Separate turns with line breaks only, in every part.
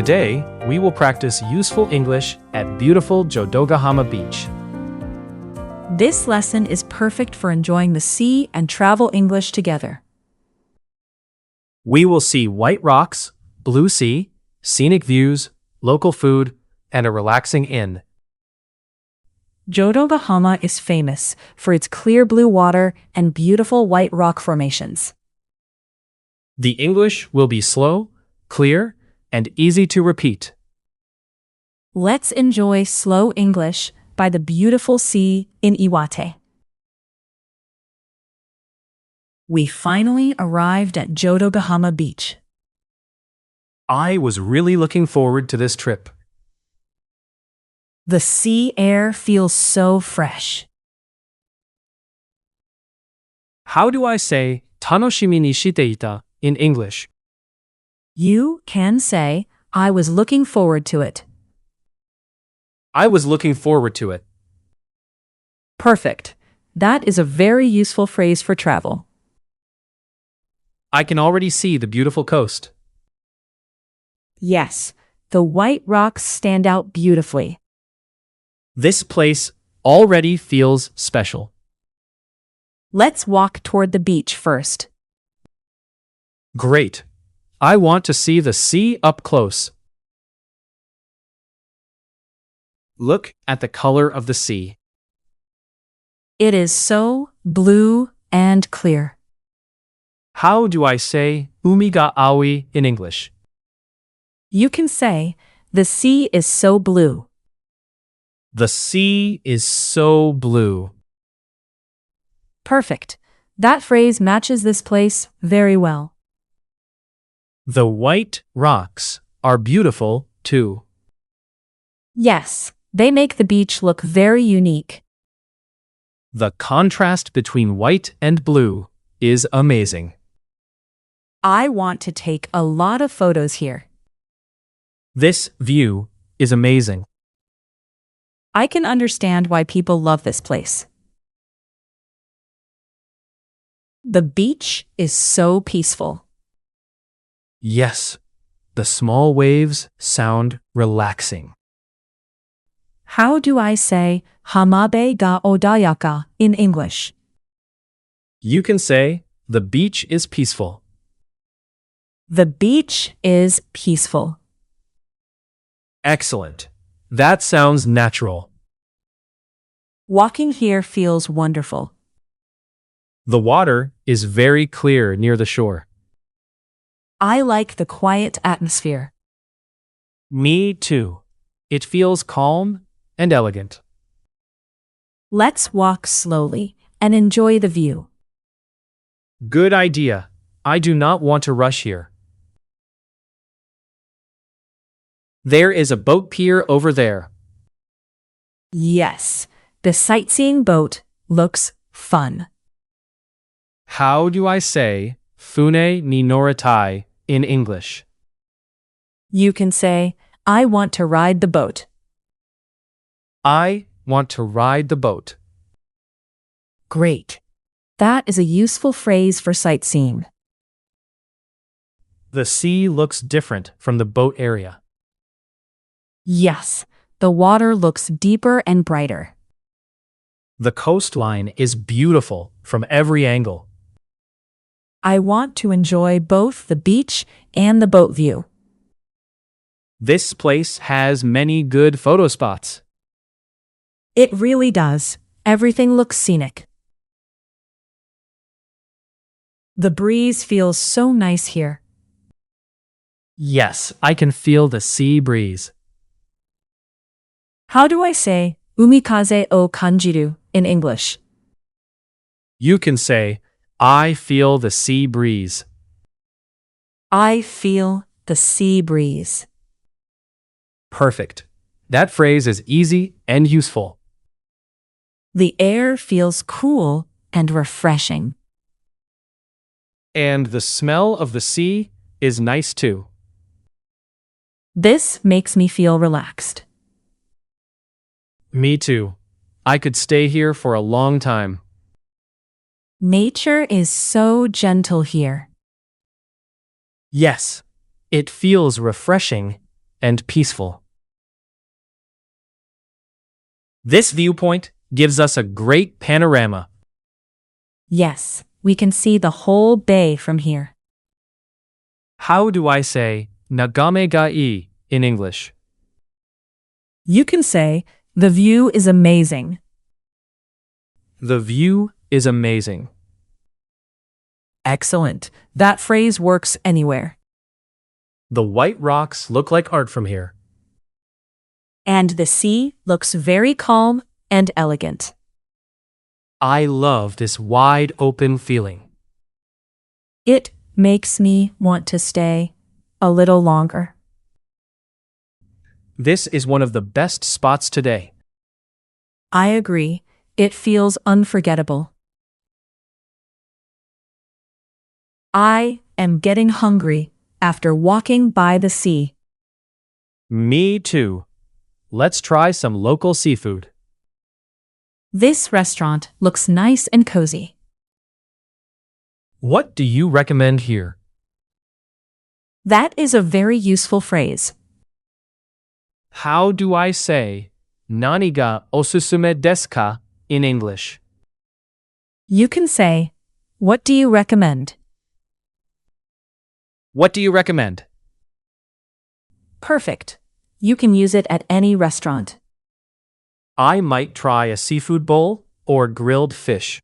Today, we will practice useful English at beautiful Jodogahama Beach.
This lesson is perfect for enjoying the sea and travel English together.
We will see white rocks, blue sea, scenic views, local food, and a relaxing inn.
Jodogahama is famous for its clear blue water and beautiful white rock formations.
The English will be slow, clear, and easy to repeat.
Let's enjoy slow English by the beautiful sea in Iwate. We finally arrived at Jodogahama Beach.
I was really looking forward to this trip.
The sea air feels so fresh.
How do I say 楽しみにしていた in English?
You can say, I was looking forward to it.
I was looking forward to it.
Perfect. That is a very useful phrase for travel.
I can already see the beautiful coast.
Yes, the white rocks stand out beautifully.
This place already feels special.
Let's walk toward the beach first.
Great. I want to see the sea up close. Look at the color of the sea.
It is so blue and clear.
How do I say umi ga aoi in English?
You can say, the sea is so blue.
The sea is so blue.
Perfect. That phrase matches this place very well.
The white rocks are beautiful too.
Yes, they make the beach look very unique.
The contrast between white and blue is amazing.
I want to take a lot of photos here.
This view is amazing.
I can understand why people love this place. The beach is so peaceful.
Yes, the small waves sound relaxing.
How do I say hamabe ga odayaka in English?
You can say the beach is peaceful.
The beach is peaceful.
Excellent. That sounds natural.
Walking here feels wonderful.
The water is very clear near the shore.
I like the quiet atmosphere.
Me too. It feels calm and elegant.
Let's walk slowly and enjoy the view.
Good idea. I do not want to rush here. There is a boat pier over there.
Yes, the sightseeing boat looks fun.
How do I say fune ni noritai in English?
You can say, I want to ride the boat.
I want to ride the boat.
Great. That is a useful phrase for sightseeing.
The sea looks different from the boat area.
Yes, the water looks deeper and brighter.
The coastline is beautiful from every angle.
I want to enjoy both the beach and the boat view.
This place has many good photo spots.
It really does. Everything looks scenic. The breeze feels so nice here.
Yes, I can feel the sea breeze.
How do I say umikaze o kanjiru in English?
You can say, I feel the sea breeze.
I feel the sea breeze.
Perfect. That phrase is easy and useful.
The air feels cool and refreshing.
And the smell of the sea is nice too.
This makes me feel relaxed.
Me too. I could stay here for a long time.
Nature is so gentle here.
Yes, it feels refreshing and peaceful. This viewpoint gives us a great panorama.
Yes, we can see the whole bay from here.
How do I say Nagame ga ii in English?
You can say, the view is amazing.
The view is amazing.
Excellent. That phrase works anywhere.
The white rocks look like art from here.
And the sea looks very calm and elegant.
I love this wide open feeling.
It makes me want to stay a little longer.
This is one of the best spots today.
I agree. It feels unforgettable. I am getting hungry after walking by the sea.
Me too. Let's try some local seafood.
This restaurant looks nice and cozy.
What do you recommend here?
That is a very useful phrase.
How do I say nani ga osusume desu ka in English?
You can say, what do you recommend?
What do you recommend?
Perfect. You can use it at any restaurant.
I might try a seafood bowl or grilled fish.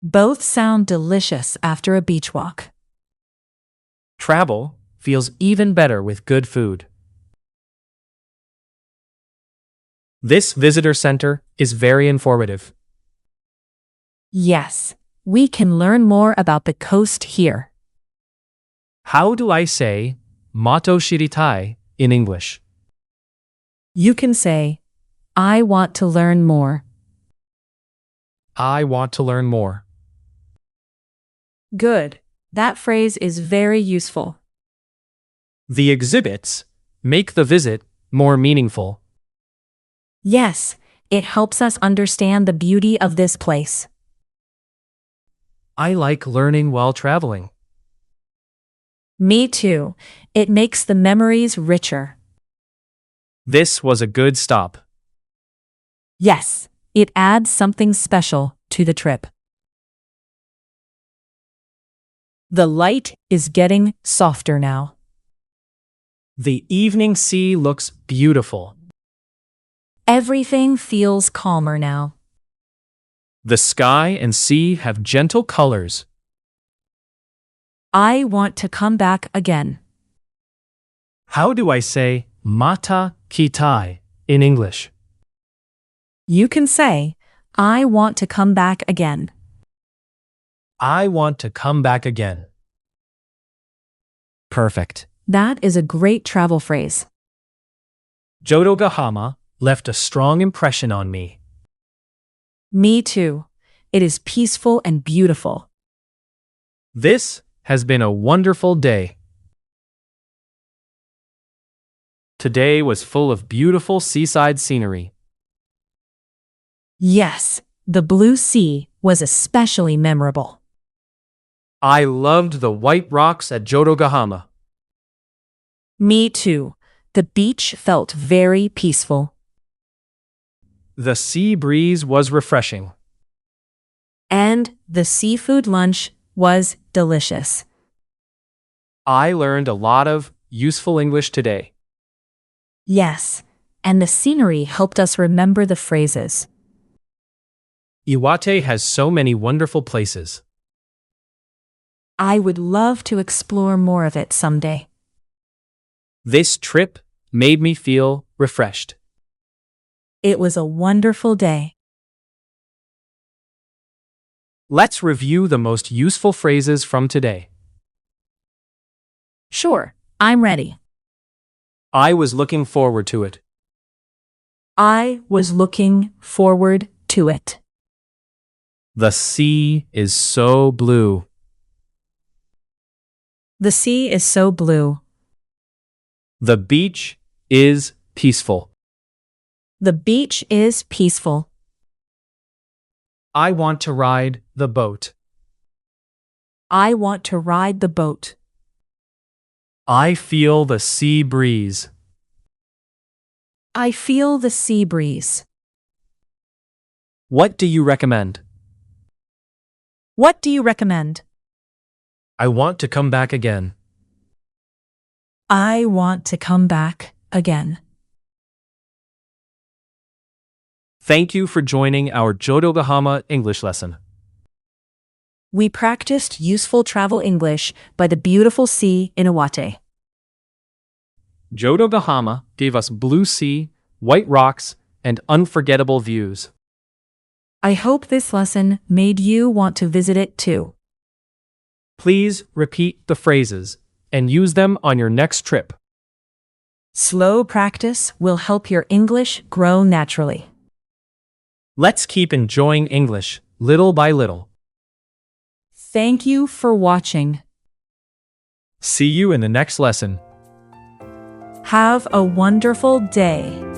Both sound delicious after a beach walk.
Travel feels even better with good food. This visitor center is very informative.
Yes, we can learn more about the coast here.
How do I say mato shiritai in English?
You can say, I want to learn more.
I want to learn more.
Good. That phrase is very useful.
The exhibits make the visit more meaningful.
Yes, it helps us understand the beauty of this place.
I like learning while traveling.
Me too. It makes the memories richer.
This was a good stop.
Yes, it adds something special to the trip. The light is getting softer now.
The evening sea looks beautiful.
Everything feels calmer now.
The sky and sea have gentle colors.
I want to come back again.
How do I say mata kitai in English?
You can say, I want to come back again.
I want to come back again. Perfect.
That is a great travel phrase.
Jodogahama left a strong impression on me.
Me too. It is peaceful and beautiful.
This has been a wonderful day. Today was full of beautiful seaside scenery.
Yes, the blue sea was especially memorable.
I loved the white rocks at Jodogahama.
Me too. The beach felt very peaceful.
The sea breeze was refreshing.
And the seafood lunch was delicious.
I learned a lot of useful English today.
Yes, and the scenery helped us remember the phrases.
Iwate has so many wonderful places.
I would love to explore more of it someday.
This trip made me feel refreshed.
It was a wonderful day.
Let's review the most useful phrases from today.
Sure, I'm ready.
I was looking forward to it.
I was looking forward to it.
The sea is so blue.
The sea is so blue.
The beach is peaceful.
The beach is peaceful.
I want to ride the boat.
I want to ride the boat.
I feel the sea breeze.
I feel the sea breeze.
What do you recommend?
What do you recommend?
I want to come back again.
I want to come back again.
Thank you for joining our Jodogahama English lesson.
We practiced useful travel English by the beautiful sea in Iwate.
Jodogahama gave us blue sea, white rocks, and unforgettable views.
I hope this lesson made you want to visit it too.
Please repeat the phrases and use them on your next trip.
Slow practice will help your English grow naturally.
Let's keep enjoying English little by little.
Thank you for watching.
See you in the next lesson.
Have a wonderful day.